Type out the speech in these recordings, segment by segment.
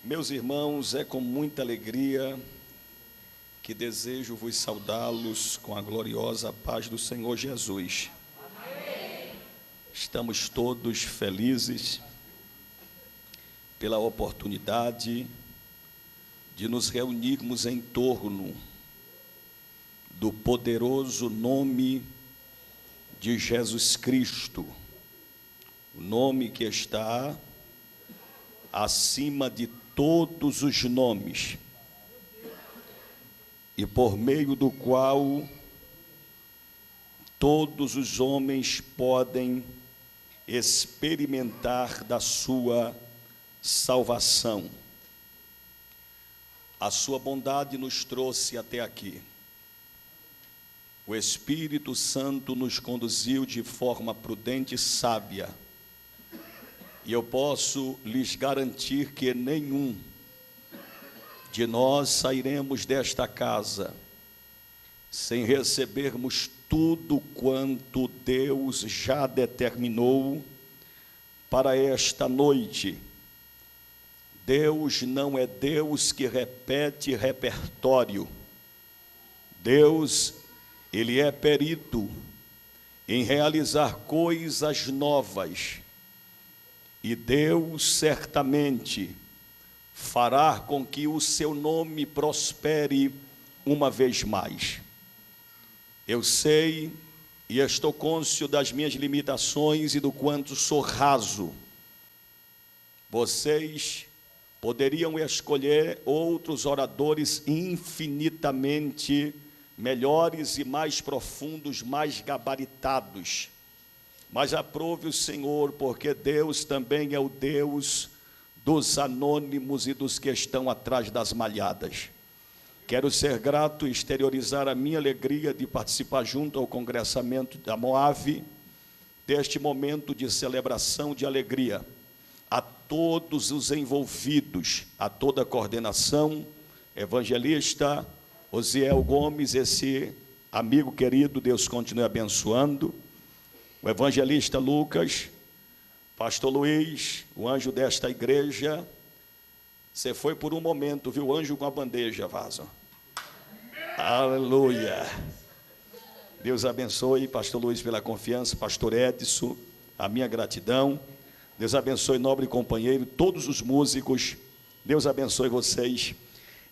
Meus irmãos, é com muita alegria que desejo vos saudá-los com a gloriosa paz do Senhor Jesus. Amém. Estamos todos felizes pela oportunidade de nos reunirmos em torno do poderoso nome de Jesus Cristo, o nome que está acima de todos os nomes, e por meio do qual todos os homens podem experimentar da sua salvação. A sua bondade nos trouxe até aqui. O Espírito Santo nos conduziu de forma prudente e sábia. E eu posso lhes garantir que nenhum de nós sairemos desta casa sem recebermos tudo quanto Deus já determinou para esta noite. Deus não é Deus que repete repertório. Deus, Ele é perito em realizar coisas novas. E Deus certamente fará com que o seu nome prospere uma vez mais. Eu sei e estou cônscio das minhas limitações e do quanto sou raso. Vocês poderiam escolher outros oradores infinitamente melhores e mais profundos, mais gabaritados. Mas aprove o Senhor, porque Deus também é o Deus dos anônimos e dos que estão atrás das malhadas. Quero ser grato e exteriorizar a minha alegria de participar junto ao congressamento da Moave, deste momento de celebração de alegria. A todos os envolvidos, a toda a coordenação, evangelista Osiel Gomes, esse amigo querido, Deus continue abençoando. O evangelista Lucas, pastor Luiz, o anjo desta igreja. Você foi por um momento, viu o anjo com a bandeja, vaso. Aleluia. Deus abençoe, pastor Luiz, pela confiança, pastor Edson, a minha gratidão. Deus abençoe, nobre companheiro, todos os músicos. Deus abençoe vocês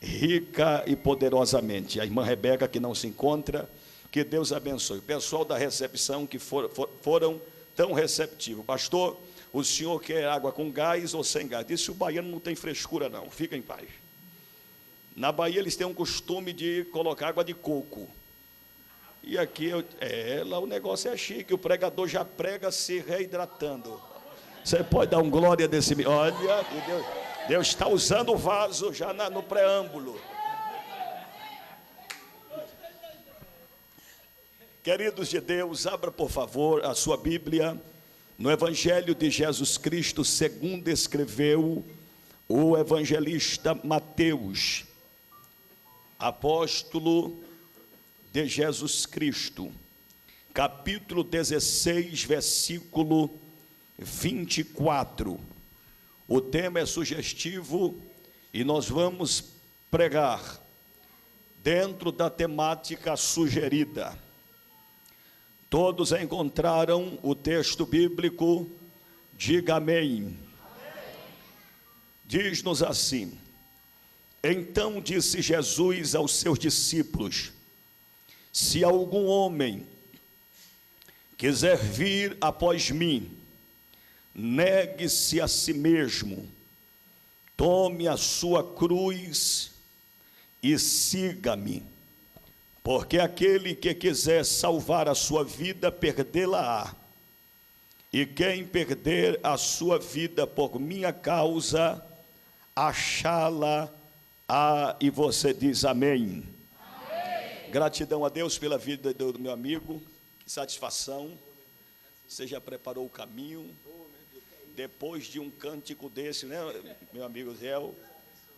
rica e poderosamente. A irmã Rebeca, que não se encontra, que Deus abençoe. O pessoal da recepção que foram tão receptivos. Pastor, o senhor quer água com gás ou sem gás? Disse: o baiano não tem frescura não, fica em paz. Na Bahia eles têm um costume de colocar água de coco. E aqui, lá o negócio é chique, o pregador já prega se reidratando. Você pode dar um glória desse... Olha, Deus está usando o vaso já no preâmbulo. Queridos de Deus, abra por favor a sua Bíblia no Evangelho de Jesus Cristo, segundo escreveu o evangelista Mateus, apóstolo de Jesus Cristo, capítulo 16, versículo 24. O tema é sugestivo e nós vamos pregar dentro da temática sugerida. Todos encontraram o texto bíblico? Diga amém. Diz-nos assim: então disse Jesus aos seus discípulos: se algum homem quiser vir após mim, negue-se a si mesmo, tome a sua cruz e siga-me. Porque aquele que quiser salvar a sua vida, perdê-la-á. E quem perder a sua vida por minha causa, achá-la-á. E você diz amém. Amém. Gratidão a Deus pela vida do meu amigo. Que satisfação. Você já preparou o caminho. Depois de um cântico desse, né, meu amigo Zé?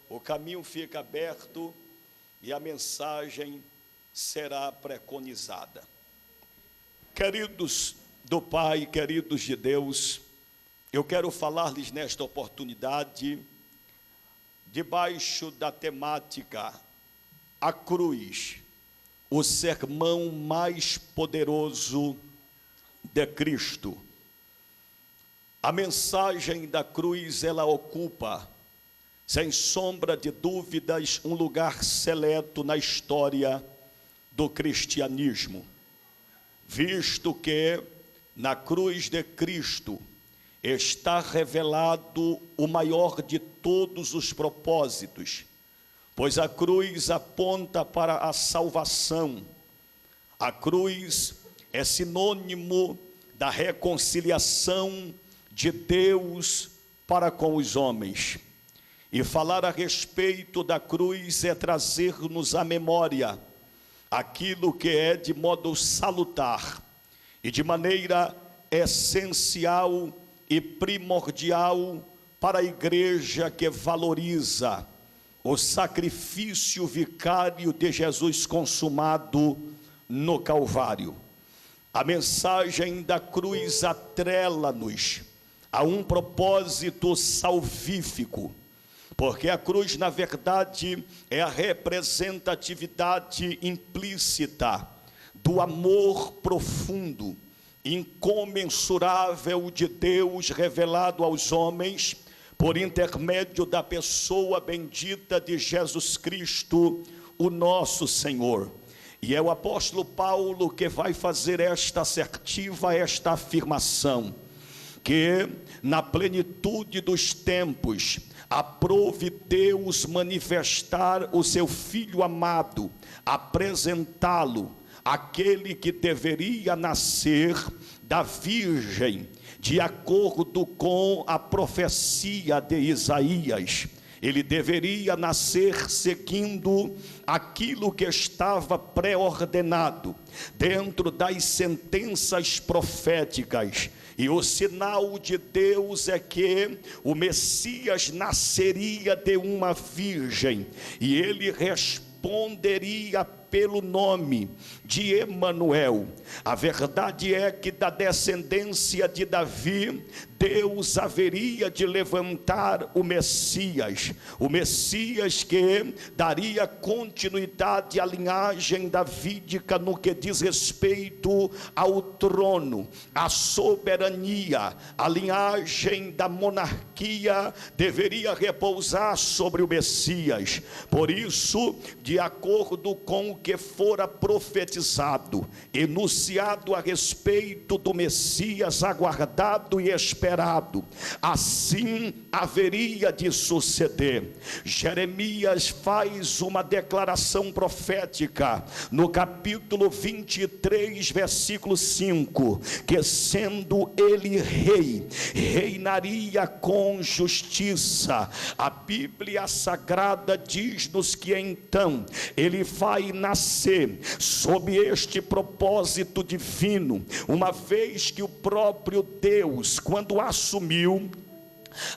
O caminho fica aberto e a mensagem será preconizada. Queridos do Pai, queridos de Deus, eu quero falar-lhes nesta oportunidade debaixo da temática A Cruz, o sermão mais poderoso de Cristo. A mensagem da cruz, ela ocupa, sem sombra de dúvidas, um lugar seleto na história do cristianismo, visto que na cruz de Cristo está revelado o maior de todos os propósitos, pois a cruz aponta para a salvação. A cruz é sinônimo da reconciliação de Deus para com os homens. E falar a respeito da cruz é trazer-nos à memória aquilo que é de modo salutar e de maneira essencial e primordial para a igreja que valoriza o sacrifício vicário de Jesus consumado no Calvário. A mensagem da cruz atrela-nos a um propósito salvífico, porque a cruz, na verdade, é a representatividade implícita do amor profundo, incomensurável de Deus revelado aos homens por intermédio da pessoa bendita de Jesus Cristo, o nosso Senhor. E é o apóstolo Paulo que vai fazer esta assertiva, esta afirmação, que na plenitude dos tempos aprouve Deus manifestar o seu Filho amado, apresentá-lo, aquele que deveria nascer da Virgem, de acordo com a profecia de Isaías. Ele deveria nascer seguindo aquilo que estava pré-ordenado dentro das sentenças proféticas. E o sinal de Deus é que o Messias nasceria de uma virgem, e ele responderia pelo nome de Emanuel. A verdade é que da descendência de Davi, Deus haveria de levantar o Messias que daria continuidade à linhagem davídica no que diz respeito ao trono, à soberania. A linhagem da monarquia deveria repousar sobre o Messias. Por isso, de acordo com o que fora profetizado, enunciado a respeito do Messias aguardado e esperado, assim haveria de suceder. Jeremias faz uma declaração profética no capítulo 23, versículo 5, que sendo ele rei, reinaria com justiça. A Bíblia Sagrada diz-nos que então ele vai nascer sob este propósito divino, uma vez que o próprio Deus, quando assumiu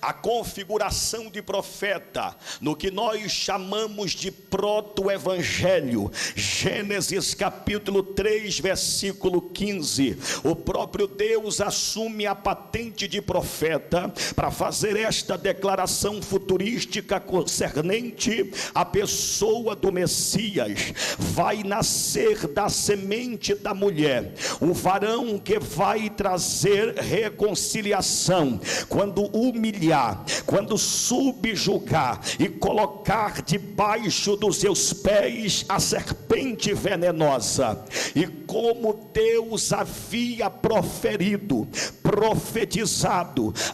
a configuração de profeta, no que nós chamamos de proto-evangelho, Gênesis capítulo 3, versículo 15, o próprio Deus assume a patente de profeta para fazer esta declaração futurística concernente à pessoa do Messias. Vai nascer da semente da mulher um varão que vai trazer reconciliação, quando humilhar, quando subjugar e colocar debaixo dos seus pés a serpente venenosa. E como Deus havia profetizado,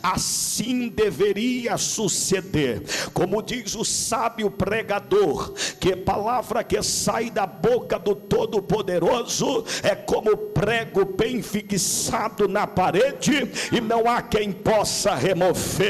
assim deveria suceder. Como diz o sábio pregador, que a palavra que sai da boca do Todo-Poderoso é como prego bem fixado na parede, e não há quem possa removê-lo.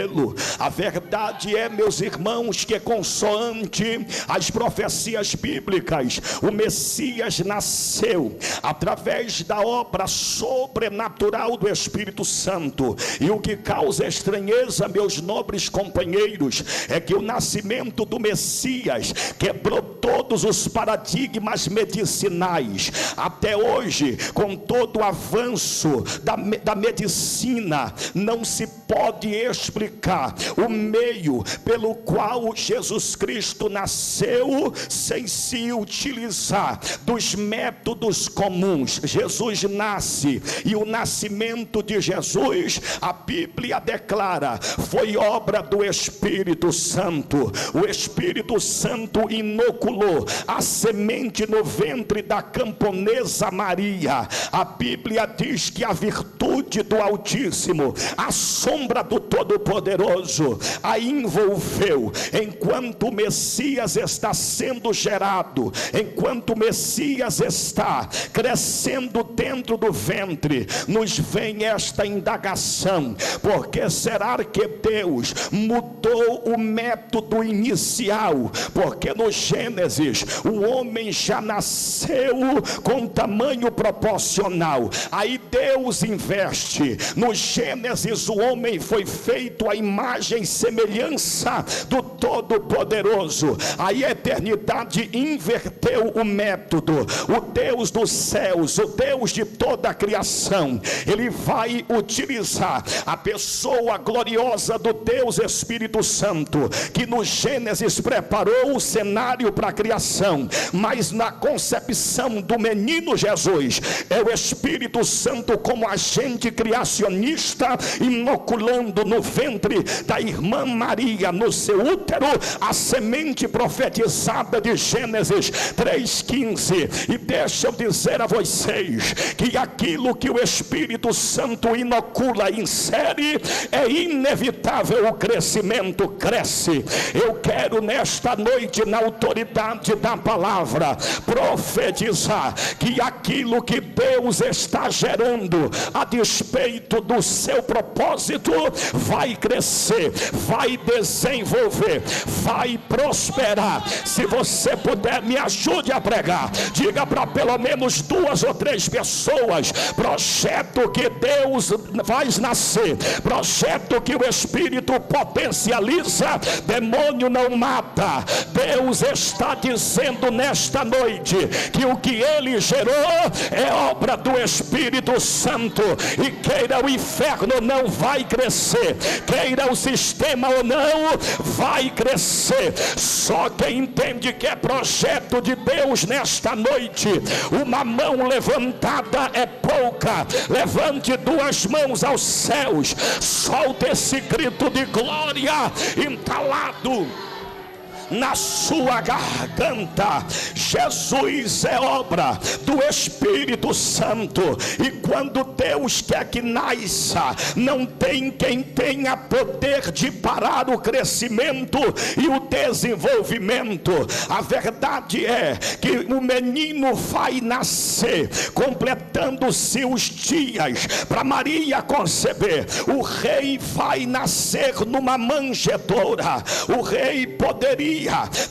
A verdade é, meus irmãos, que consoante as profecias bíblicas, o Messias nasceu através da obra sobrenatural do Espírito Santo. Santo. E o que causa estranheza, meus nobres companheiros, é que o nascimento do Messias quebrou todos os paradigmas medicinais. Até hoje, com todo o avanço da medicina, não se pode explicar o meio pelo qual Jesus Cristo nasceu sem se utilizar dos métodos comuns. Jesus nasce, e o nascimento de Jesus, a Bíblia declara, foi obra do Espírito Santo. O Espírito Santo inoculou a semente no ventre da camponesa Maria. A Bíblia diz que a virtude do Altíssimo, a sombra do Todo-Poderoso, a envolveu. Enquanto o Messias está sendo gerado, enquanto o Messias está crescendo dentro do ventre, nos vem esta indagação: por que será que Deus mudou o método inicial? Porque no Gênesis o homem já nasceu com tamanho proporcional. Aí Deus investe. No Gênesis o homem foi feito à imagem e semelhança do Todo-Poderoso. Aí a eternidade inverteu o método. O Deus dos céus, o Deus de toda a criação, ele vai utilizar a pessoa gloriosa do Deus Espírito Santo, que no Gênesis preparou o cenário para a criação, mas na concepção do menino Jesus, é o Espírito Santo como agente criacionista, inoculando no ventre da irmã Maria, no seu útero, a semente profetizada de Gênesis 3,15. E deixa eu dizer a vocês que aquilo que o Espírito Santo inocula e insere, é inevitável, o crescimento cresce. Eu quero nesta noite, na autoridade da palavra, profetizar que aquilo que Deus está gerando, a despeito do seu propósito, vai crescer, vai desenvolver, vai prosperar. Se você puder, me ajude a pregar. Diga para pelo menos 2 ou 3 pessoas: projeto que Deus faz nascer, projeto que o Espírito potencializa, demônio não mata. Deus está dizendo nesta noite que o que ele gerou é obra do Espírito Santo, e queira o inferno, não vai crescer, queira o sistema ou não, vai crescer. Só quem entende que é projeto de Deus nesta noite, uma mão levantada é pouca. Levante 2 mãos aos céus, solta esse grito de glória entalado na sua garganta. Jesus é obra do Espírito Santo, e quando Deus quer que nasça, não tem quem tenha poder de parar o crescimento e o desenvolvimento. A verdade é que o menino vai nascer, completando-se os dias para Maria conceber. O rei vai nascer numa manjedoura. O rei poderia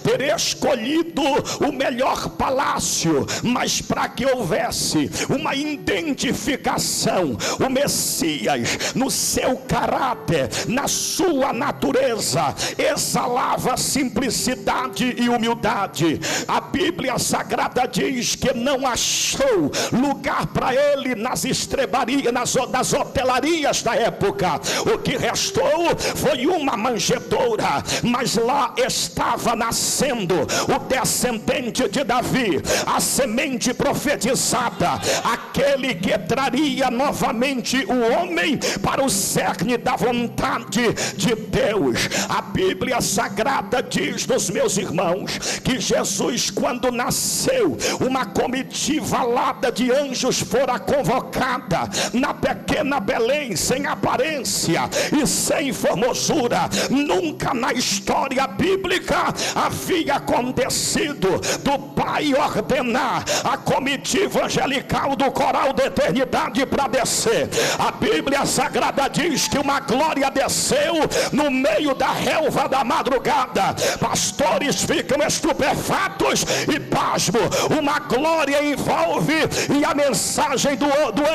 ter escolhido o melhor palácio, mas para que houvesse uma identificação, o Messias, no seu caráter, na sua natureza, exalava simplicidade e humildade. A Bíblia Sagrada diz que não achou lugar para ele nas estrebarias, nas hotelarias da época. O que restou foi uma manjedoura, mas lá estava nascendo o descendente de Davi, a semente profetizada, aquele que traria novamente o homem para o cerne da vontade de Deus. A Bíblia Sagrada diz, dos meus irmãos, que Jesus, quando nasceu, uma comitiva alada de anjos fora convocada na pequena Belém, sem aparência e sem formosura. Nunca na história bíblica nada havia acontecido do Pai ordenar a comitiva angelical do coral da eternidade para descer. A Bíblia Sagrada diz que uma glória desceu no meio da relva da madrugada. Pastores ficam estupefatos e pasmo. Uma glória envolve, e a mensagem do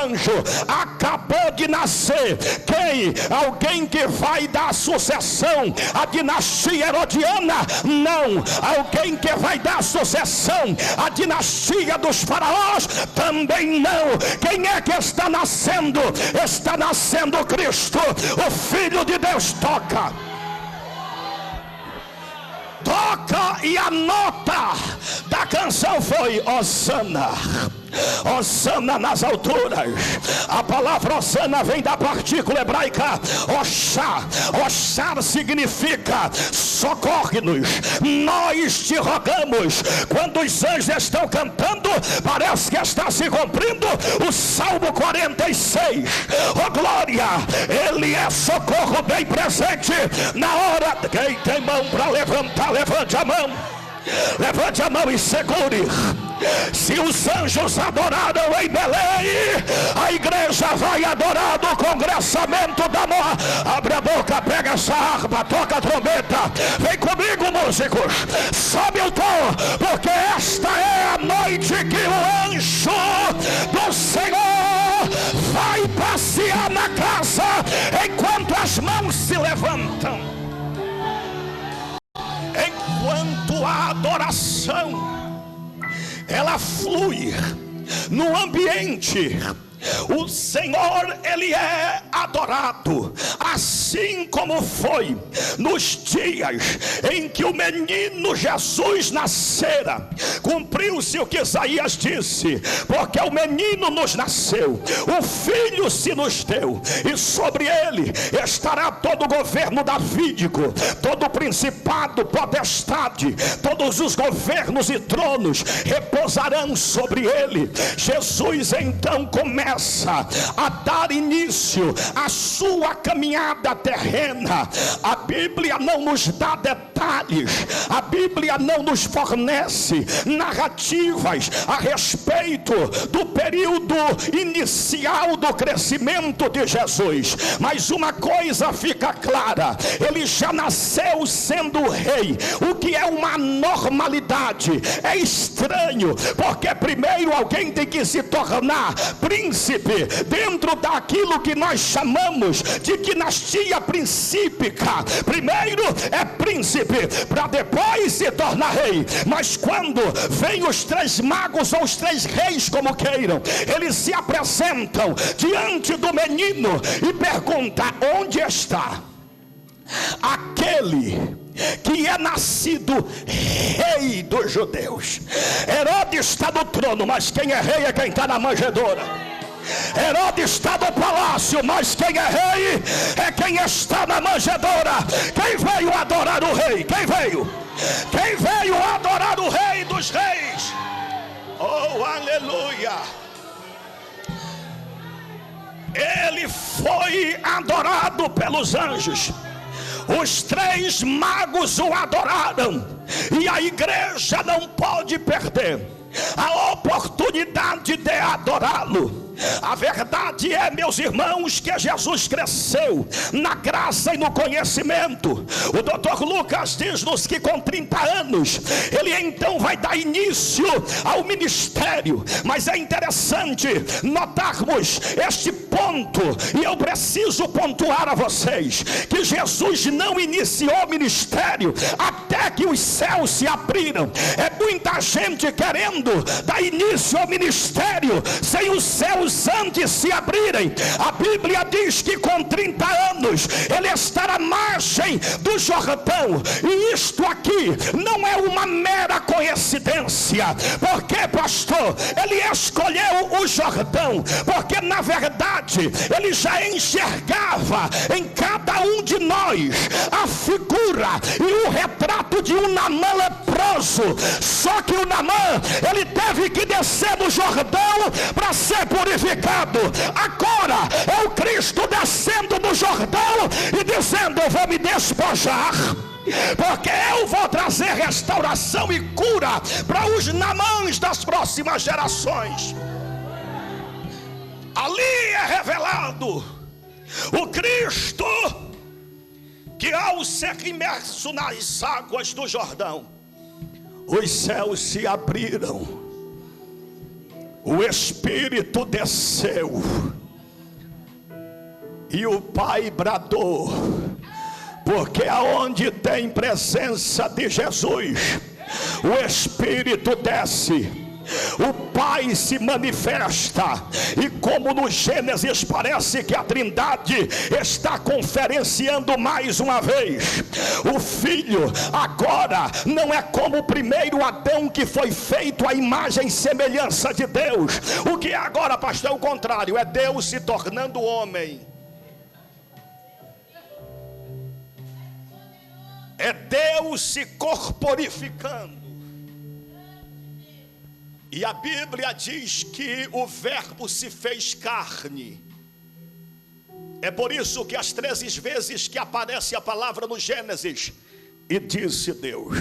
anjo: acabou de nascer. Quem? Alguém que vai dar sucessão à dinastia herodiana? Não. Alguém que vai dar sucessão à dinastia dos faraós? Também não. Quem é que está nascendo? Está nascendo Cristo, o Filho de Deus. Toca, e a nota da canção foi Hosana. Hosana nas alturas. A palavra Hosana vem da partícula hebraica Oshá. Oshá significa socorre-nos, nós te rogamos. Quando os anjos estão cantando, parece que está se cumprindo o Salmo 46. Oh glória, Ele é socorro bem presente na hora. Quem tem mão para levantar, levante a mão. Levante a mão e segure. Se os anjos adoraram em Belém, a igreja vai adorar no congressamento da Noa. Abre a boca, pega essa harpa, toca a trombeta. Vem comigo, músicos, sobe o tom, porque esta é a noite que o anjo do Senhor vai passear na casa enquanto as mãos se levantam. Enquanto a adoração ela flui no ambiente, o Senhor, Ele é adorado, assim como foi nos dias em que o menino Jesus nascera. Cumpriu-se o que Isaías disse: porque o menino nos nasceu, o filho se nos deu, e sobre ele estará todo o governo davídico, todo o principado, potestade, todos os governos e tronos repousarão sobre ele. Jesus então começa a dar início à sua caminhada terrena. A Bíblia não nos dá detalhes, a Bíblia não nos fornece narrativas a respeito do período inicial do crescimento de Jesus, mas uma coisa fica clara: ele já nasceu sendo rei, o que é uma normalidade. É estranho, porque primeiro alguém tem que se tornar príncipe dentro daquilo que nós chamamos de dinastia principesca. Primeiro é príncipe para depois se tornar rei. Mas quando vem os três magos ou os três reis, como queiram, eles se apresentam diante do menino e perguntam: onde está aquele que é nascido rei dos judeus? Herodes está no trono, mas quem é rei é quem está na manjedoura. Herodes está no palácio, mas quem é rei é quem está na manjedoura. Quem veio adorar o rei? Quem veio? Quem veio adorar o rei dos reis? Oh, aleluia! Ele foi adorado pelos anjos. Os três magos o adoraram, e a igreja não pode perder a oportunidade de adorá-lo. A verdade é, meus irmãos, que Jesus cresceu na graça e no conhecimento. O Dr. Lucas diz-nos que com 30 anos ele então vai dar início ao ministério. Mas é interessante notarmos este ponto, e eu preciso pontuar a vocês que Jesus não iniciou o ministério até que os céus se abriram. É muita gente querendo dar início ao ministério sem os céus antes se abrirem. A Bíblia diz que com 30 anos ele está à margem do Jordão, e isto aqui não é uma mera coincidência. Porque, pastor, ele escolheu o Jordão porque na verdade ele já enxergava em cada um de nós a figura e o retrato de um Naamã leproso. poderoso. Só que o Naamã, ele teve que descer do Jordão para ser purificado. Agora é o Cristo descendo do Jordão e dizendo: eu vou me despojar, porque eu vou trazer restauração e cura para os Naamãs das próximas gerações. Ali é revelado o Cristo que, ao ser imerso nas águas do Jordão, os céus se abriram, o Espírito desceu e o Pai bradou, porque aonde tem presença de Jesus, o Espírito desce, o Pai se manifesta. E como no Gênesis parece que a Trindade está conferenciando mais uma vez, o Filho agora não é como o primeiro Adão, que foi feito à imagem e semelhança de Deus. O que é agora, pastor? É o contrário, é Deus se tornando homem. É Deus se corporificando. E a Bíblia diz que o Verbo se fez carne. É por isso que as 13 vezes que aparece a palavra no Gênesis, e disse Deus,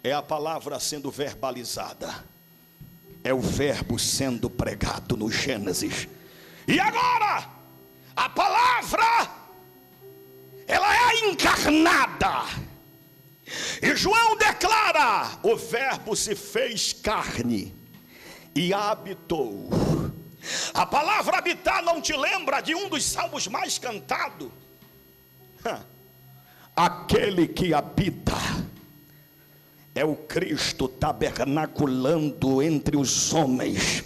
é a palavra sendo verbalizada, é o verbo sendo pregado no Gênesis. E agora a palavra, ela é encarnada. E João declara: o verbo se fez carne e habitou. A palavra habitar não te lembra de um dos salmos mais cantados? Aquele que habita é o Cristo tabernaculando entre os homens.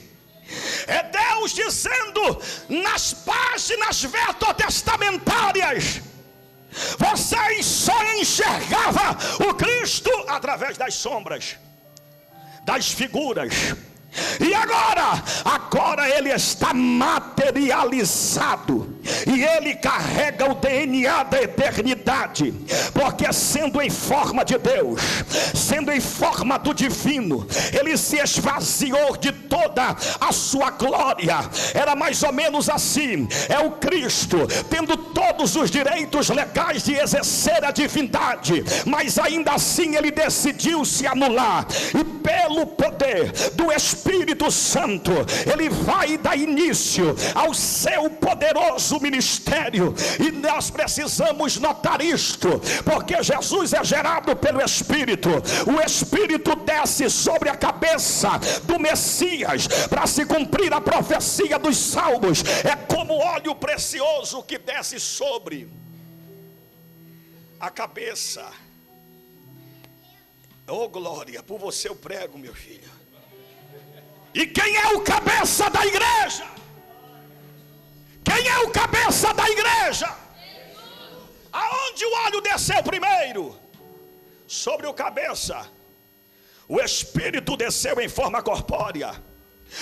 É Deus dizendo nas páginas veterotestamentárias: vocês só enxergavam o Cristo através das sombras, das figuras. E agora ele está materializado, e ele carrega o DNA da eternidade, porque sendo em forma de Deus, sendo em forma do divino, ele se esvaziou de toda a sua glória. Era mais ou menos assim: é o Cristo tendo todos os direitos legais de exercer a divindade, mas ainda assim ele decidiu se anular, e pelo poder do Espírito Santo, ele vai dar início ao seu poderoso ministério. E nós precisamos notar isto, porque Jesus é gerado pelo Espírito. O Espírito desce sobre a cabeça do Messias para se cumprir a profecia dos Salmos. É como óleo precioso que desce sobre a cabeça. Oh glória, por você eu prego, meu filho. E quem é o cabeça da igreja? Quem é o cabeça da igreja? Aonde o óleo desceu primeiro? Sobre o cabeça. O Espírito desceu em forma corpórea.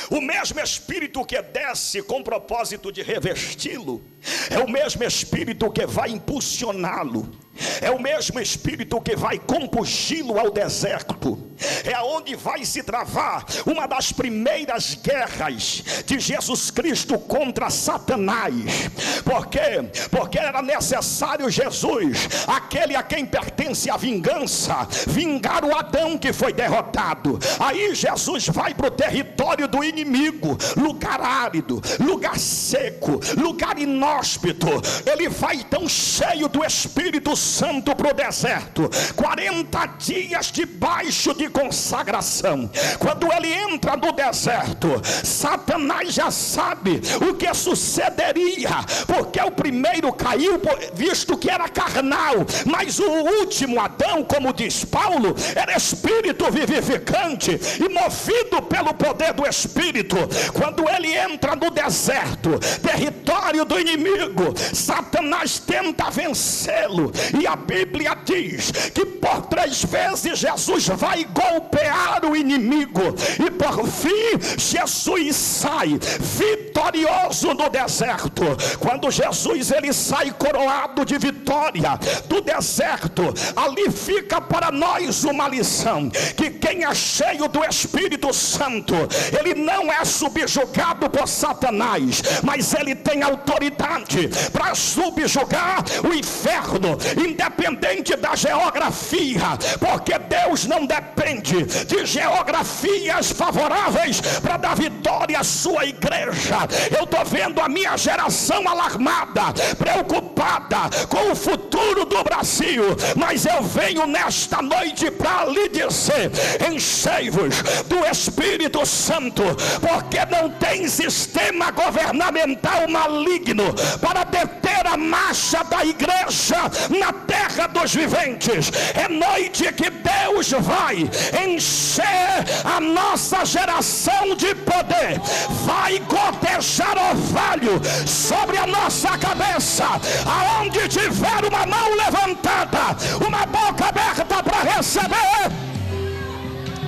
O mesmo Espírito que desce com propósito de revesti-lo é o mesmo Espírito que vai impulsioná-lo. É o mesmo Espírito que vai conduzi-lo ao deserto. É aonde vai se travar uma das primeiras guerras de Jesus Cristo contra Satanás. Por quê? Porque era necessário Jesus, aquele a quem pertence a vingança, vingar o Adão que foi derrotado. Aí Jesus vai para o território do inimigo, lugar árido, lugar seco, lugar inóspito. Ele vai tão cheio do Espírito Santo para o deserto, 40 dias debaixo de consagração. Quando ele entra no deserto, Satanás já sabe o que sucederia, porque o primeiro caiu visto que era carnal, mas o último Adão, como diz Paulo, era espírito vivificante e movido pelo poder do Espírito. Quando ele entra no deserto, território do inimigo, Satanás tenta vencê-lo, e a Bíblia diz que por 3 vezes Jesus vai golpear o inimigo. E por fim, Jesus sai vitorioso do deserto. Quando Jesus ele sai coroado de vitória do deserto, ali fica para nós uma lição, que quem é cheio do Espírito Santo, ele não é subjugado por Satanás, mas ele tem autoridade para subjugar o inferno, independente da geografia, porque Deus não depende de geografias favoráveis para dar vitória à sua igreja. Eu estou vendo a minha geração alarmada, preocupada com o futuro do Brasil, mas eu venho nesta noite para lhe dizer: enchei-vos do Espírito Santo, porque não tem sistema governamental maligno para deter a marcha da igreja na terra dos viventes. É noite que Deus vai encher a nossa geração de poder, vai gotejar orvalho sobre a nossa cabeça. Aonde tiver uma mão levantada, uma boca aberta para receber,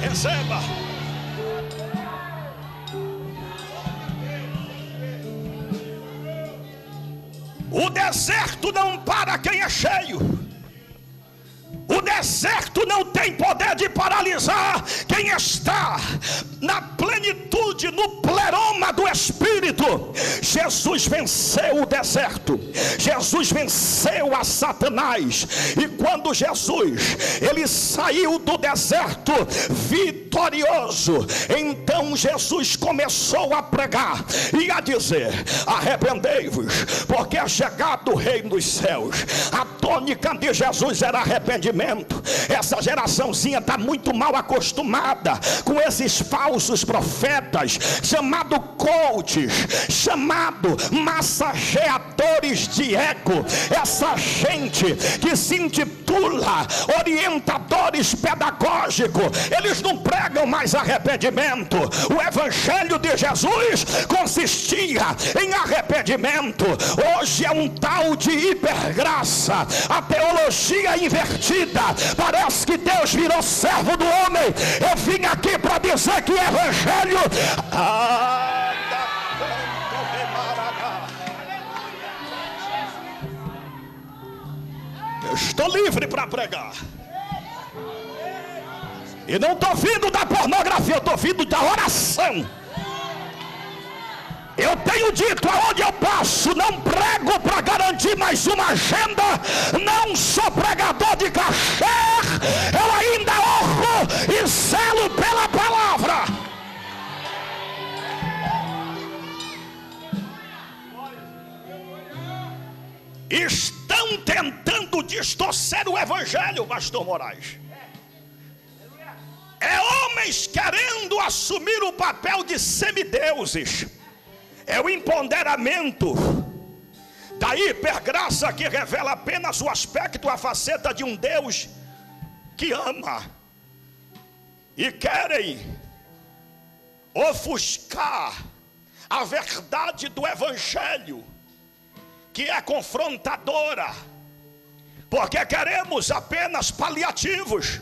receba. O deserto não para quem é cheio. O deserto não tem poder de paralisar quem está na plenitude, no pleroma do Espírito. Jesus venceu o deserto, Jesus venceu a Satanás. E quando Jesus ele saiu do deserto vitorioso, então Jesus começou a pregar e a dizer: arrependei-vos, porque é chegado o reino dos céus. A tônica de Jesus era arrependimento. Essa geraçãozinha está muito mal acostumada com esses falsos profetas, chamado coaches, chamado massageadores de ego. Essa gente que se intitula orientadores pedagógicos, eles não pregam mais arrependimento. O evangelho de Jesus consistia em arrependimento. Hoje é um tal de hipergraça, a teologia invertida. Parece que Deus virou servo do homem. Eu vim aqui para dizer que o evangelho eu estou livre para pregar. E não estou vindo da pornografia, eu estou vindo da oração. Eu tenho dito, aonde eu passo, não prego para garantir mais uma agenda, não sou pregador de cachê, eu ainda honro e zelo pela palavra. Estão tentando distorcer o evangelho, pastor Moraes. É homens querendo assumir o papel de semideuses. É o empoderamento da hipergraça que revela apenas o aspecto, a faceta de um Deus que ama. E querem ofuscar a verdade do evangelho, que é confrontadora, porque queremos apenas paliativos.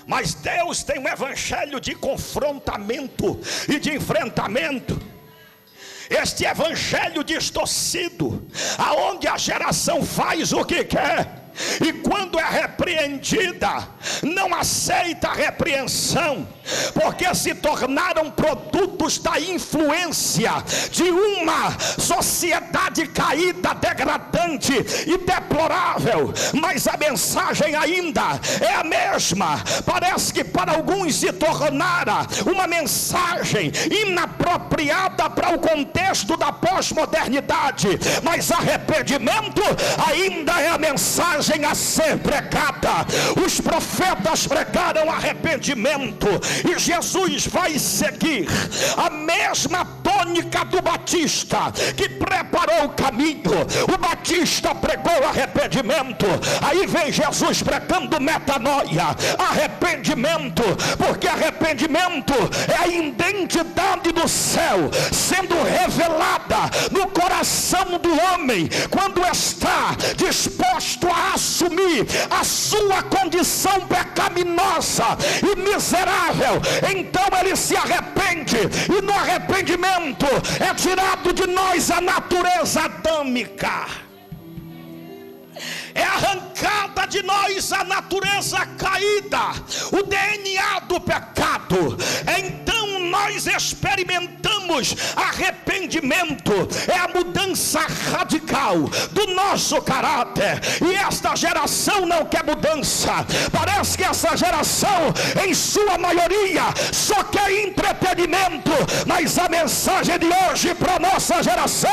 Mas Deus tem um evangelho de confrontamento e de enfrentamento. Este evangelho distorcido, aonde a geração faz o que quer, e quando é repreendida, não aceita a repreensão, porque se tornaram produtos da influência de uma sociedade caída, degradante e deplorável. Mas a mensagem ainda é a mesma. Parece que para alguns se tornara uma mensagem inapropriada para o contexto da pós-modernidade, mas arrependimento ainda é a mensagem a ser pregada. Os profetas pregaram arrependimento, e Jesus vai seguir a mesma tônica do Batista, que preparou o caminho. O Batista pregou arrependimento, aí vem Jesus pregando metanoia, arrependimento, porque arrependimento é a identidade do céu sendo revelada no coração do homem, quando está disposto a assumir assumir a sua condição pecaminosa e miserável, então ele se arrepende, e no arrependimento é tirado de nós a natureza adâmica, é arrancada de nós a natureza caída, o DNA do pecado. Então nós experimentamos arrependimento, é a mudança radical do nosso caráter. E esta geração não quer mudança. Parece que essa geração, em sua maioria, só quer entretenimento. Mas a mensagem de hoje para nossa geração: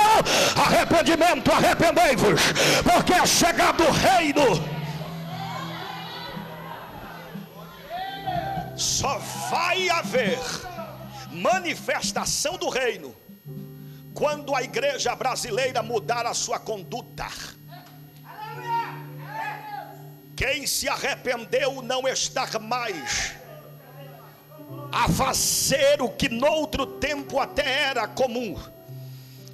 arrependimento, arrependei-vos, porque é chegado o reino. Só vai haver manifestação do reino quando a igreja brasileira mudar a sua conduta. Quem se arrependeu não está mais a fazer o que noutro tempo até era comum.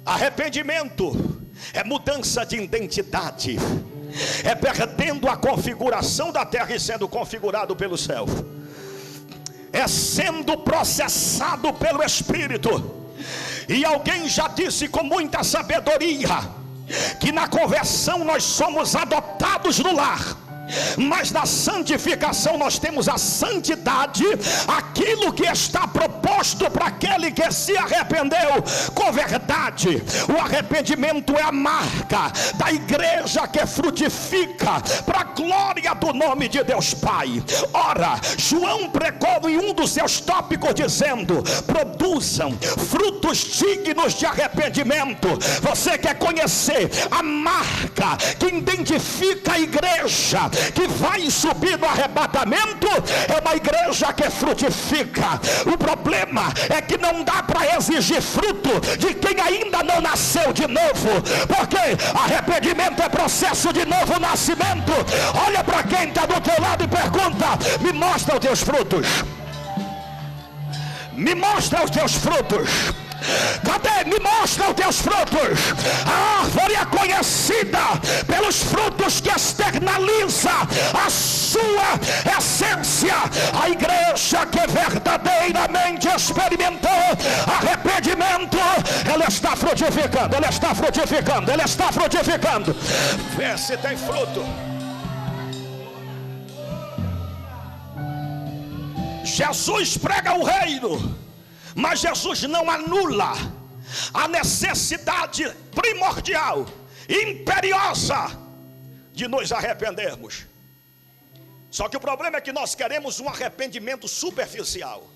Arrependimento é mudança de identidade, é perdendo a configuração da terra e sendo configurado pelo céu, é sendo processado pelo Espírito. E alguém já disse com muita sabedoria que na conversão nós somos adotados no lar, mas na santificação nós temos a santidade, aquilo que está proposto para aquele que se arrependeu com verdade. O arrependimento é a marca da igreja que frutifica para a glória do nome de Deus Pai. Ora, João pregou em um dos seus tópicos dizendo: produzam frutos dignos de arrependimento. Você quer conhecer a marca que identifica a igreja que vai subir no arrebatamento? É uma igreja que frutifica. O problema é que não dá para exigir fruto de quem ainda não nasceu de novo, porque arrependimento é processo de novo nascimento. Olha para quem está do teu lado e pergunta: me mostra os teus frutos, me mostra os teus frutos. Cadê? Me mostra os teus frutos. A árvore é conhecida pelos frutos que externaliza a sua essência. A igreja que verdadeiramente experimentou arrependimento, ela está frutificando, ela está frutificando, ela está frutificando. Vê se tem fruto. Jesus prega o reino, mas Jesus não anula a necessidade primordial, imperiosa, de nos arrependermos. Só que o problema é que nós queremos um arrependimento superficial.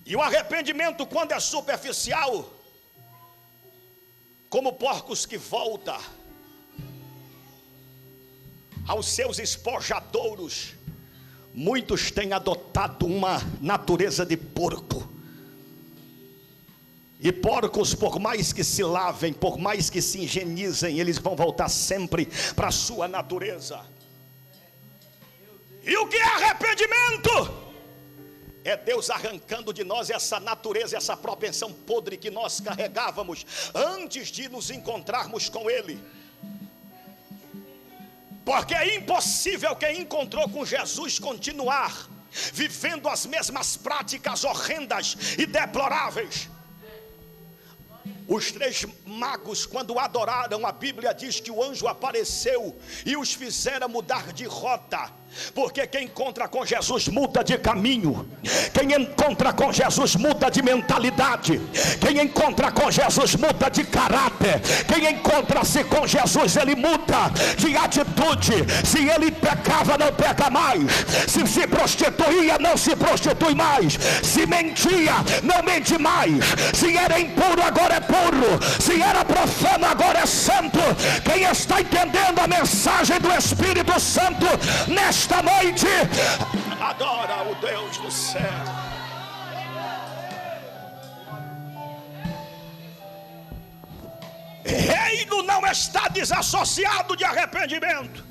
E o arrependimento, quando é superficial, como porcos que voltam aos seus espojadouros, muitos têm adotado uma natureza de porco. E porcos, por mais que se lavem, por mais que se higienizem, eles vão voltar sempre para a sua natureza. E o que é arrependimento? É Deus arrancando de nós essa natureza, essa propensão podre que nós carregávamos antes de nos encontrarmos com Ele. Porque é impossível quem encontrou com Jesus continuar vivendo as mesmas práticas horrendas e deploráveis. Os 3 magos, quando adoraram, a Bíblia diz que o anjo apareceu e os fizeram mudar de rota. Porque quem encontra com Jesus muda de caminho. Quem encontra com Jesus muda de mentalidade. Quem encontra com Jesus muda de caráter. Quem encontra-se com Jesus, ele muda de atitude. Se ele pecava, não peca mais. Se prostituía, não se prostitui mais. Se mentia, não mente mais. Se era impuro, agora é puro. Se era profano, agora é santo. Quem está entendendo a mensagem do Espírito Santo nesta noite, adora o Deus do céu. Reino não está desassociado de arrependimento.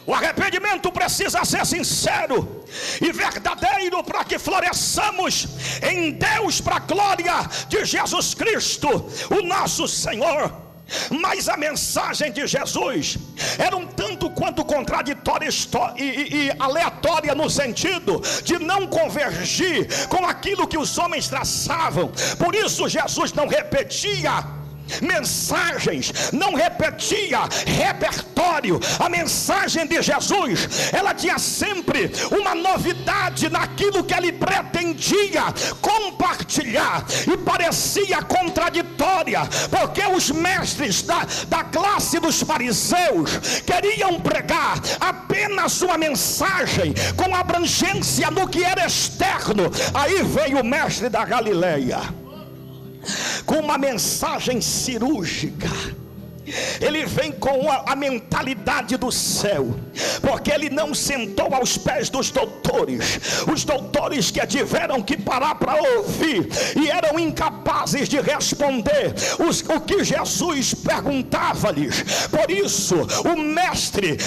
O arrependimento precisa ser sincero e verdadeiro para que floresçamos em Deus, para a glória de Jesus Cristo, o nosso Senhor. Mas a mensagem de Jesus era um tanto quanto contraditória e aleatória, no sentido de não convergir com aquilo que os homens traçavam. Por isso Jesus não repetia mensagens, não repetia repertório. A mensagem de Jesus, ela tinha sempre uma novidade naquilo que ele pretendia compartilhar, e parecia contraditória, porque os mestres da classe dos fariseus queriam pregar apenas uma mensagem com abrangência no que era externo. Aí veio o mestre da Galileia com uma mensagem cirúrgica. Ele vem com a mentalidade do céu, porque ele não sentou aos pés dos doutores, os doutores que tiveram que parar para ouvir e eram incapazes de responder o que Jesus perguntava-lhes. Por isso o mestre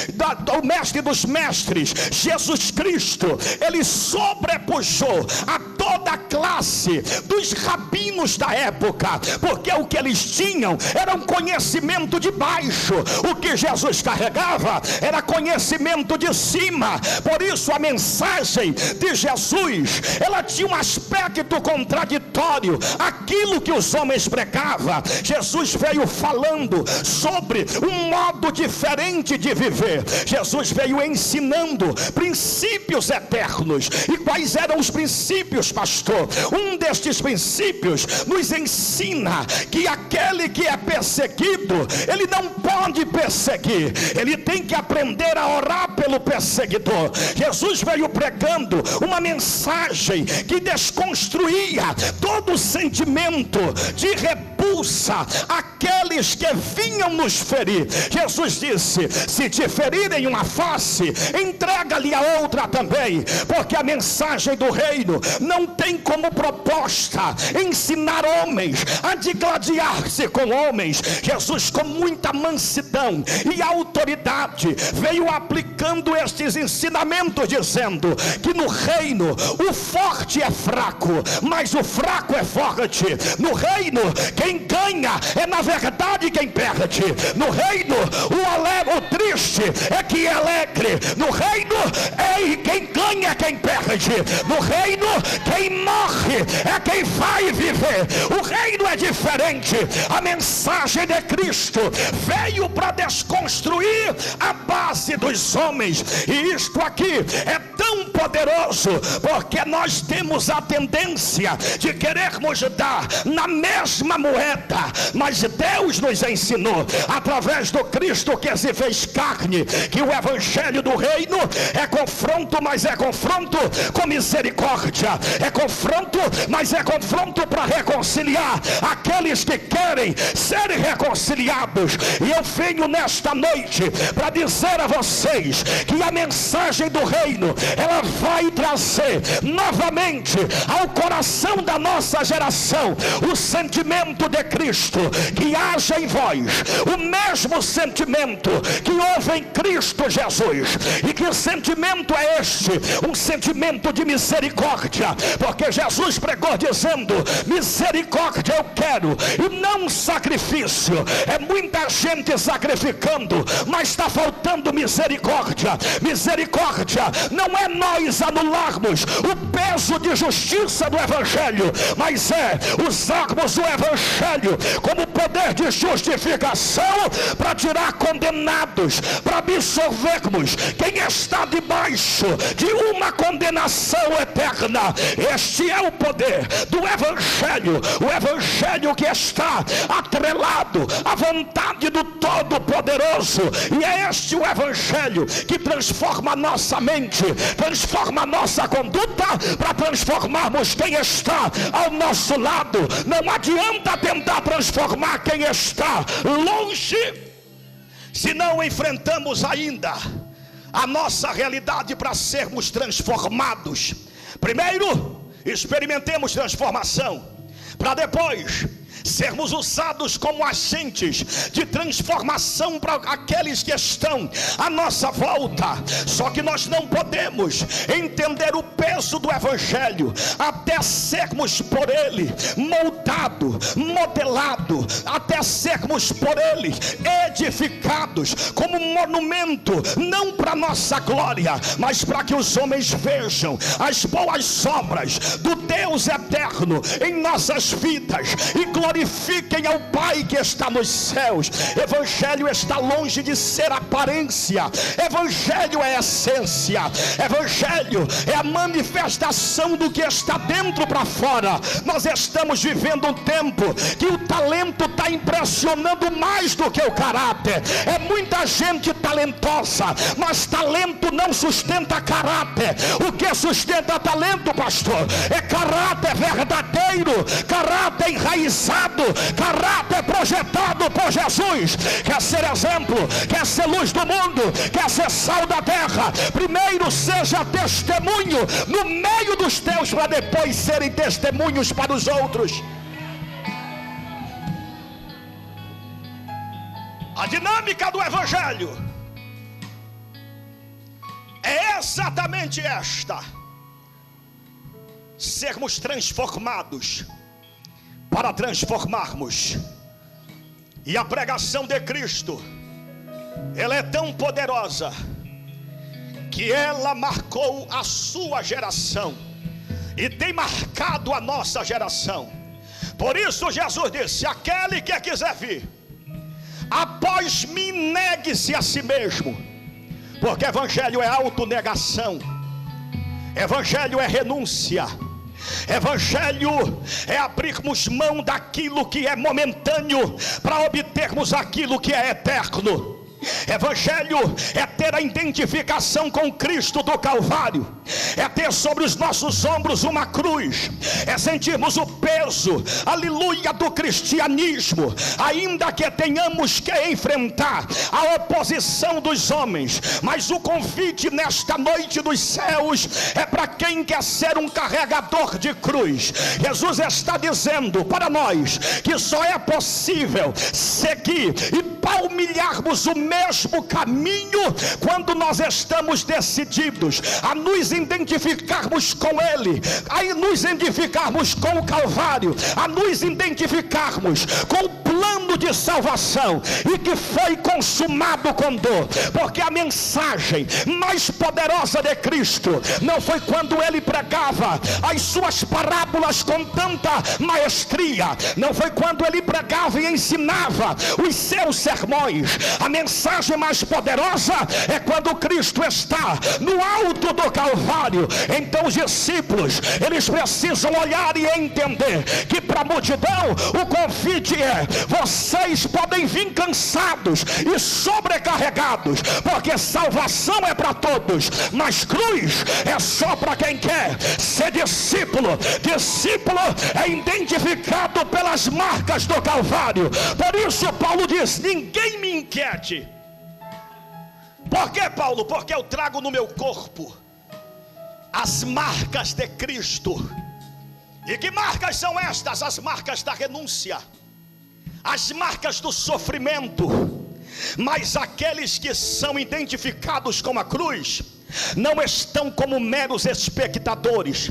dos mestres, Jesus Cristo, ele sobrepujou a toda a classe dos rabinos da época, porque o que eles tinham era um conhecimento de baixo, o que Jesus carregava era conhecimento de cima. Por isso a mensagem de Jesus, ela tinha um aspecto contraditório aquilo que os homens pregavam. Jesus veio falando sobre um modo diferente de viver. Jesus veio ensinando princípios eternos. E quais eram os princípios, pastor? Um destes princípios nos ensina que aquele que é perseguido, ele não pode perseguir, ele tem que aprender a orar pelo perseguidor. Jesus veio pregando uma mensagem que desconstruía todo o sentimento de repulsa àqueles que vinham nos ferir. Jesus disse: se te ferirem uma face, entrega-lhe a outra também, porque a mensagem do reino não tem como proposta ensinar homens a digladiar-se com homens. Jesus, com muita mansidão e autoridade, veio aplicando estes ensinamentos, dizendo que no reino o forte é fraco, mas o fraco é forte. No reino quem ganha é na verdade quem perde. No reino o triste é que é alegre. No reino quem ganha é quem perde. No reino quem morre é quem vai viver. O reino é diferente. A mensagem de Cristo veio para desconstruir a base dos homens, e isto aqui é tão poderoso porque nós temos a tendência de querermos dar na mesma moeda, mas Deus nos ensinou através do Cristo que se fez carne, que o evangelho do reino é confronto, mas é confronto com misericórdia, é confronto, mas é confronto para reconciliar aqueles que querem ser reconciliados. E eu venho nesta noite para dizer a vocês que a mensagem do reino, ela vai trazer novamente ao coração da nossa geração o sentimento de Cristo, que haja em vós o mesmo sentimento que houve em Cristo Jesus. E que sentimento é este? Um sentimento de misericórdia, porque Jesus pregou dizendo: misericórdia eu quero e não sacrifício. É muita gente sacrificando, mas está faltando misericórdia. Misericórdia não é nós anularmos o peso de justiça do evangelho, mas é usarmos o evangelho como poder de justificação para tirar condenados, para absorvermos quem está debaixo de uma condenação eterna. Este é o poder do evangelho, o evangelho que está atrelado à vontade do Todo-Poderoso. E é este o evangelho que transforma a nossa mente, transforma a nossa conduta, para transformarmos quem está ao nosso lado. Não adianta tentar transformar quem está longe, se não enfrentamos ainda a nossa realidade para sermos transformados. Primeiro experimentemos transformação, para depois sermos usados como agentes de transformação para aqueles que estão à nossa volta. Só que nós não podemos entender o peso do Evangelho até sermos por ele moldado, modelado, até sermos por ele edificados como um monumento, não para nossa glória, mas para que os homens vejam as boas obras do Deus eterno em nossas vidas e glorifiquem ao Pai que está nos céus. Evangelho está longe de ser aparência, Evangelho é essência, Evangelho é a manifestação do que está dentro para fora. Nós estamos vivendo um tempo que o talento está impressionando mais do que o caráter. É muita gente talentosa, mas talento não sustenta caráter. O que sustenta talento, pastor, é caráter verdadeiro, caráter enraizado, caráter projetado por Jesus. Quer ser exemplo, quer ser luz do mundo, quer ser sal da terra, primeiro seja testemunho no meio dos teus, para depois serem testemunhos para os outros. A dinâmica do Evangelho é exatamente esta: sermos transformados para transformarmos. E a pregação de Cristo, ela é tão poderosa que ela marcou a sua geração e tem marcado a nossa geração. Por isso Jesus disse: aquele que quiser vir após mim, negue-se a si mesmo. Porque Evangelho é autonegação, Evangelho é renúncia, Evangelho é abrirmos mão daquilo que é momentâneo para obtermos aquilo que é eterno. Evangelho é ter a identificação com Cristo do Calvário, é ter sobre os nossos ombros uma cruz, é sentirmos o peso, aleluia, do cristianismo, ainda que tenhamos que enfrentar a oposição dos homens. Mas o convite nesta noite dos céus é para quem quer ser um carregador de cruz. Jesus está dizendo para nós que só é possível seguir e palmilharmos o mesmo caminho quando nós estamos decididos a nos identificarmos com Ele, a nos identificarmos com o Calvário, a nos identificarmos com o plano de salvação e que foi consumado com dor. Porque a mensagem mais poderosa de Cristo não foi quando Ele pregava as suas parábolas com tanta maestria, não foi quando Ele pregava e ensinava os seus sermões. A mensagem mais poderosa é quando Cristo está no alto do Calvário. Então os discípulos, eles precisam olhar e entender que para a multidão o convite é: vocês podem vir cansados e sobrecarregados, porque salvação é para todos, mas cruz é só para quem quer ser discípulo. Discípulo é identificado pelas marcas do Calvário. Por isso Paulo diz: ninguém me inquiete. Por que, Paulo? Porque eu trago no meu corpo as marcas de Cristo. E que marcas são estas? As marcas da renúncia, as marcas do sofrimento. Mas aqueles que são identificados com a cruz não estão como meros espectadores,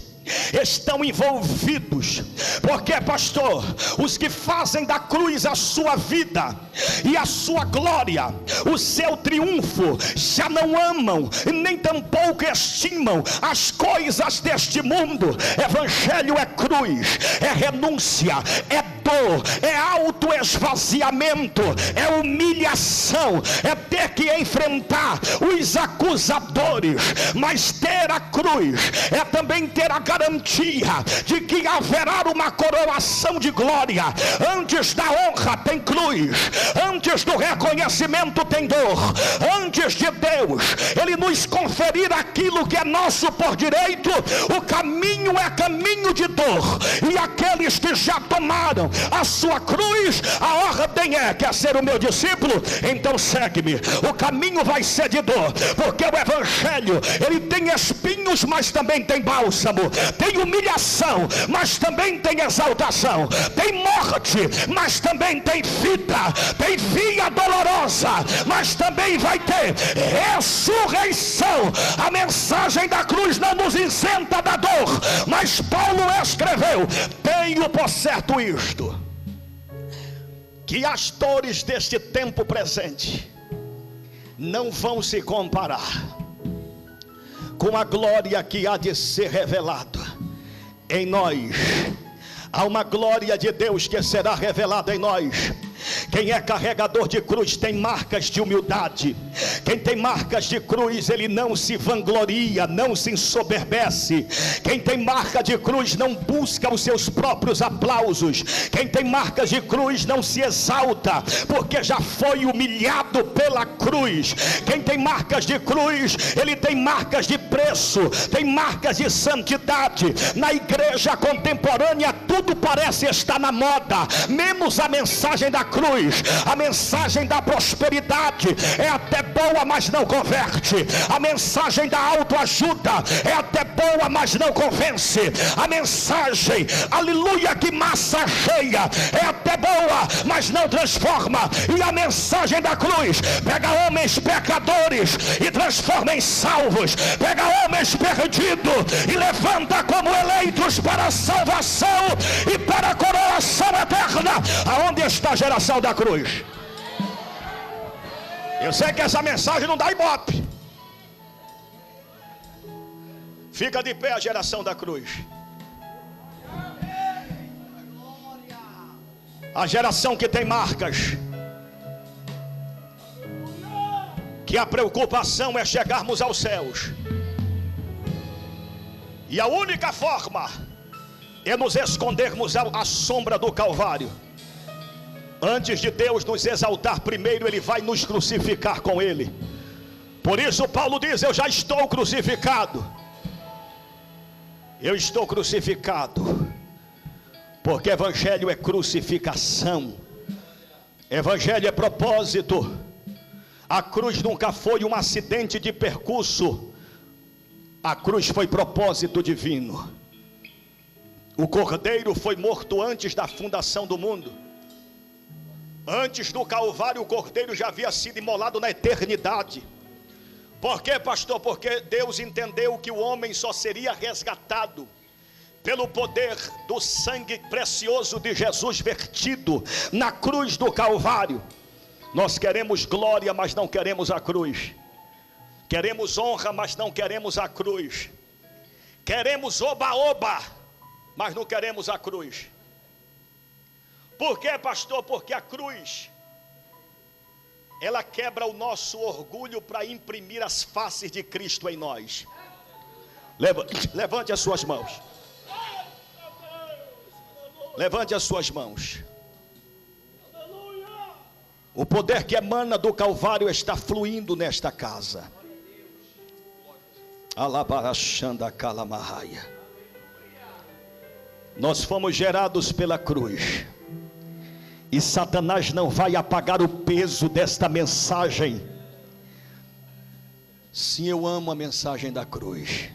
estão envolvidos. Porque, pastor, os que fazem da cruz a sua vida e a sua glória, o seu triunfo, já não amam nem tampouco estimam as coisas deste mundo. Evangelho é cruz, é renúncia, é dor, é autoesvaziamento, é humilhação, é ter que enfrentar os acusadores. Mas ter a cruz é também ter a garantia de que haverá uma coroação de glória. Antes da honra tem cruz, antes do reconhecimento tem dor. Antes de Deus Ele nos conferir aquilo que é nosso por direito, o caminho é caminho de dor. E aqueles que já tomaram a sua cruz, a ordem é: quer ser o meu discípulo? Então segue-me. O caminho vai ser de dor, porque o evangelho, ele tem espinhos, mas também tem bálsamo, tem humilhação, mas também tem exaltação, tem morte, mas também tem vida, tem via dolorosa, mas também vai ter ressurreição. A mensagem da cruz não nos isenta da dor, mas Paulo escreveu: tenho por certo isto, que as dores deste tempo presente não vão se comparar com a glória que há de ser revelada em nós. Há uma glória de Deus que será revelada em nós. Quem é carregador de cruz tem marcas de humildade. Quem tem marcas de cruz, ele não se vangloria, não se ensoberbece. Quem tem marca de cruz não busca os seus próprios aplausos. Quem tem marcas de cruz não se exalta, porque já foi humilhado pela cruz. Quem tem marcas de cruz, ele tem marcas de preço, tem marcas de santidade. Na igreja contemporânea tudo parece estar na moda, menos a mensagem da cruz. A mensagem da prosperidade é até boa, mas não converte. A mensagem da autoajuda é até boa, mas não convence. A mensagem, aleluia, de massa cheia é até boa, mas não transforma. E a mensagem da cruz pega homens pecadores e transforma em salvos, pega homens perdidos e levanta como eleitos para a salvação e para a coroação eterna. Aonde está a geração da cruz? Eu sei que essa mensagem não dá ibope. Fica de pé a geração da cruz. A geração que tem marcas, que a preocupação é chegarmos aos céus, e a única forma é nos escondermos à sombra do Calvário. Antes de Deus nos exaltar primeiro, Ele vai nos crucificar com Ele. Por isso Paulo diz: eu já estou crucificado. Eu estou crucificado, porque evangelho é crucificação, evangelho é propósito. A cruz nunca foi um acidente de percurso, a cruz foi propósito divino. O cordeiro foi morto antes da fundação do mundo. Antes do Calvário, o cordeiro já havia sido imolado na eternidade. Por quê, pastor? Porque Deus entendeu que o homem só seria resgatado pelo poder do sangue precioso de Jesus vertido na cruz do Calvário. Nós queremos glória, mas não queremos a cruz. Queremos honra, mas não queremos a cruz. Queremos oba-oba, mas não queremos a cruz. Por quê, pastor? Porque a cruz, ela quebra o nosso orgulho para imprimir as faces de Cristo em nós. Levante as suas mãos. Levante as suas mãos. O poder que emana do Calvário está fluindo nesta casa. Alabarachanda Kalamahaya. Nós fomos gerados pela cruz, e Satanás não vai apagar o peso desta mensagem. Sim, eu amo a mensagem da cruz.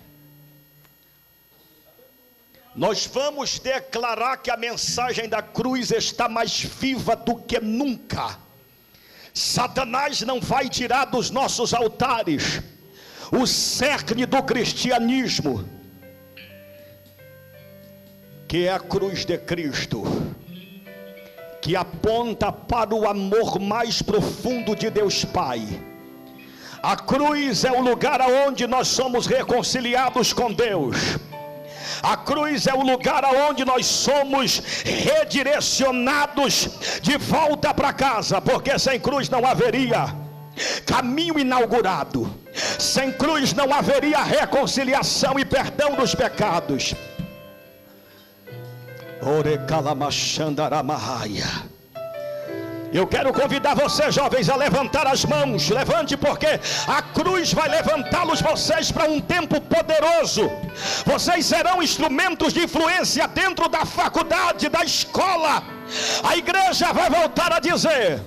Nós vamos declarar que a mensagem da cruz está mais viva do que nunca. Satanás não vai tirar dos nossos altares o cerne do cristianismo, que é a cruz de Cristo, que aponta para o amor mais profundo de Deus Pai. A cruz é o lugar aonde nós somos reconciliados com Deus. A cruz é o lugar aonde nós somos redirecionados de volta para casa, porque sem cruz não haveria caminho inaugurado, sem cruz não haveria reconciliação e perdão dos pecados. Eu quero convidar você, jovens, a levantar as mãos. Levante, porque a cruz vai levantá-los vocês para um tempo poderoso. Vocês serão instrumentos de influência dentro da faculdade, da escola, A igreja vai voltar a dizer: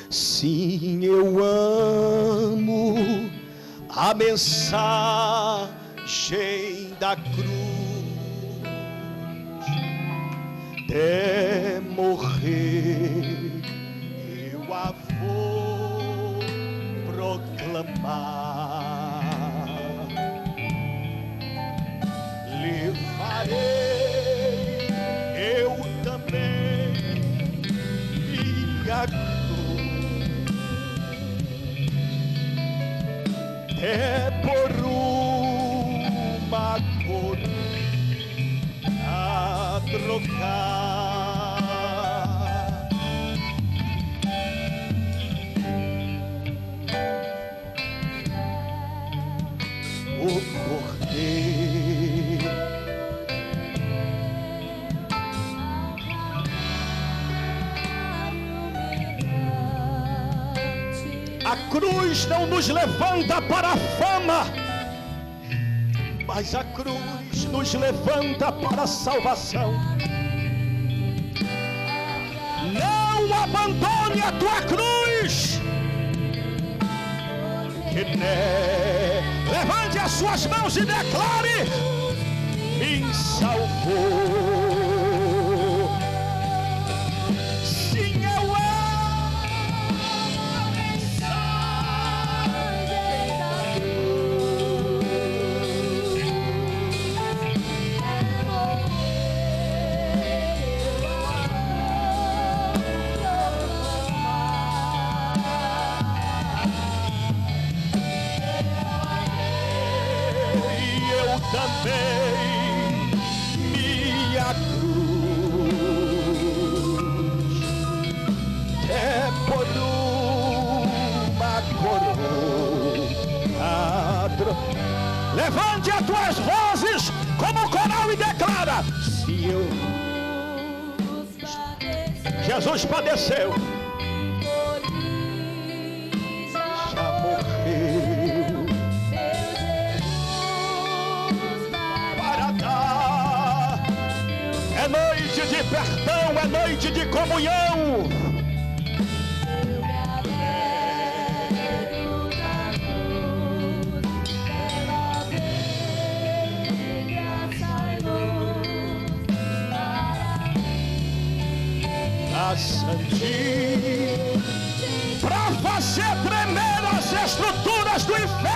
sim, eu amo a mensagem da cruz. Até morrer eu a vou proclamar. Levarei eu também minha cruz, até por uma coroa a trocar. O cordeiro a cruz não nos levanta para a fama, mas a cruz nos levanta para a salvação. Não abandone a tua cruz. Levante as suas mãos e declare: me salvou. Sim, eu amo a mensagem da também minha cruz, é por uma coroa. Levante as tuas vozes como coral e declara: se eu... Jesus padeceu, já morreu. É noite de perdão, é noite de comunhão. A Santinha, para fazer tremer as estruturas do inferno.